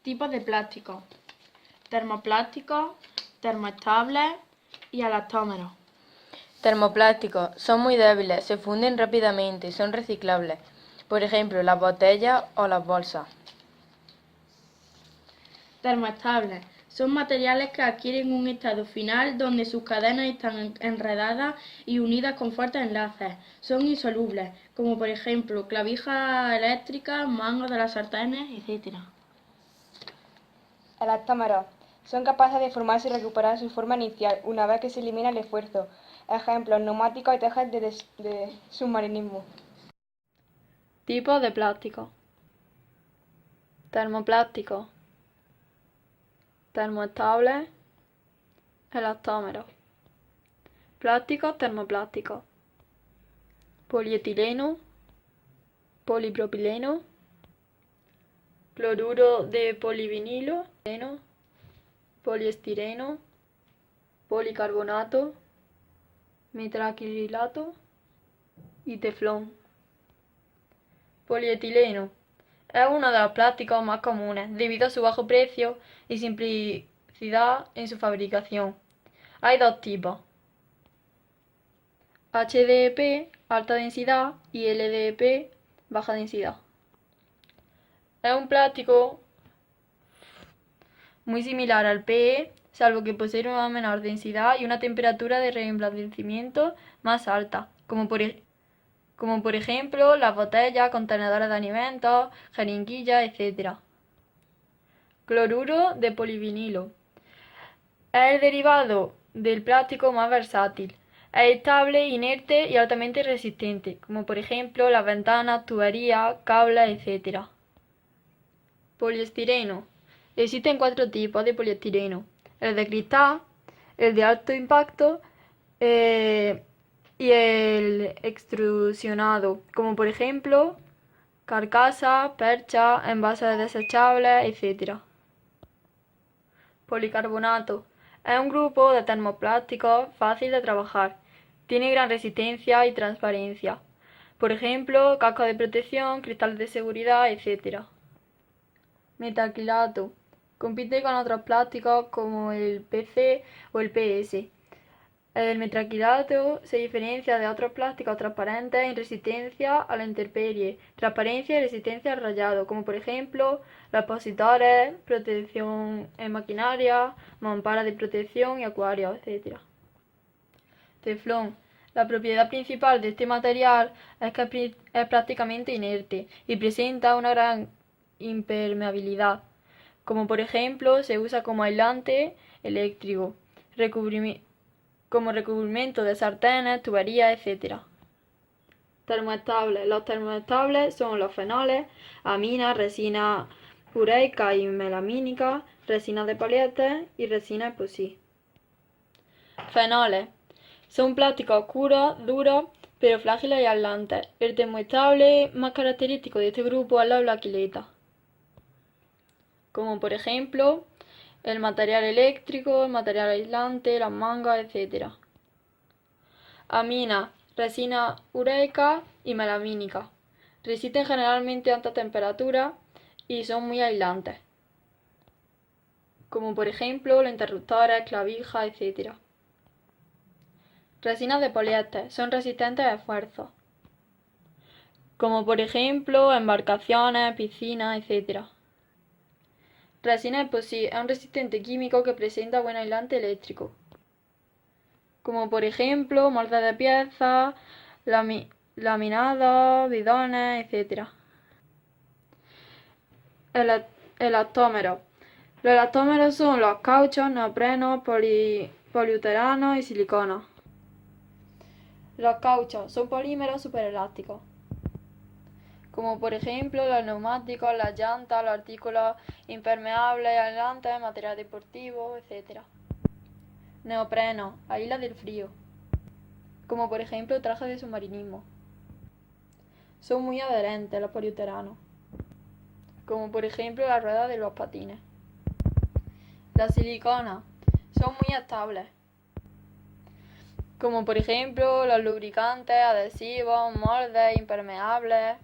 Tipos de plásticos: termoplásticos, termoestables y elastómeros. Termoplásticos. Son muy débiles, se funden rápidamente y son reciclables. Por ejemplo, las botellas o las bolsas. Termoestables. Son materiales que adquieren un estado final donde sus cadenas están enredadas y unidas con fuertes enlaces. Son insolubles, como por ejemplo clavijas eléctricas, mangos de las sartenes, etc. Elastómeros. Son capaces de formarse y recuperar su forma inicial una vez que se elimina el esfuerzo. Ejemplos: neumáticos y tejas de submarinismo. Tipos de plástico: termoplástico, termoestables, elastómeros. Plásticos termoplásticos: polietileno, polipropileno, cloruro de polivinilo, poliestireno, policarbonato, metacrilato y teflón. Polietileno es uno de los plásticos más comunes debido a su bajo precio y simplicidad en su fabricación. Hay dos tipos: HDP, alta densidad, y LDP, baja densidad. Es un plástico muy similar al PE, salvo que posee una menor densidad y una temperatura de reemblandecimiento más alta, como por ejemplo las botellas, contenedores de alimentos, jeringuillas, etc. Cloruro de polivinilo. Es el derivado del plástico más versátil. Es estable, inerte y altamente resistente, como por ejemplo las ventanas, tuberías, cables, etc. Poliestireno. Existen 4 tipos de poliestireno: el de cristal, el de alto impacto y el extrusionado, como por ejemplo carcasas, perchas, envases desechables, etc. Policarbonato. Es un grupo de termoplásticos fácil de trabajar. Tiene gran resistencia y transparencia. Por ejemplo, cascos de protección, cristales de seguridad, etc. Metacrilato. Compite con otros plásticos como el PC o el PS. El metacrilato se diferencia de otros plásticos transparentes en resistencia a la intemperie, transparencia y resistencia al rayado, como por ejemplo los expositores, protección en maquinaria, mamparas de protección y acuarios, etc. Teflón. La propiedad principal de este material es que es prácticamente inerte y presenta una gran impermeabilidad, como por ejemplo se usa como aislante eléctrico, como recubrimiento de sartenes, tuberías, etc. Termoestables. Los termoestables son los fenoles, aminas, resina ureica y melamínica, resina de poliéster y resina epoxi. Fenoles. Son plásticos oscuros, duros, pero frágiles y aislantes. El termoestable más característico de este grupo es la plaquileta, como por ejemplo el material eléctrico, el material aislante, las mangas, etc. Aminas, resina ureica y melamínica. Resisten generalmente a alta temperatura y son muy aislantes, como por ejemplo los interruptores, clavijas, etc. Resinas de poliéster. Son resistentes a esfuerzos, como por ejemplo embarcaciones, piscinas, etc. Resina epoxi es un resistente químico que presenta buen aislante eléctrico, como por ejemplo moldes de piezas, laminados, bidones, etc. Elastómeros. Los elastómeros son los cauchos, neoprenos, poliuteranos y siliconas. Los cauchos son polímeros superelásticos, como por ejemplo los neumáticos, las llantas, los artículos impermeables, aislantes, material deportivo, etc. Neopreno, aísla del frío, como por ejemplo trajes de submarinismo. Son muy adherentes los poliuteranos, como por ejemplo las ruedas de los patines. Las siliconas son muy estables, como por ejemplo los lubricantes, adhesivos, moldes, impermeables.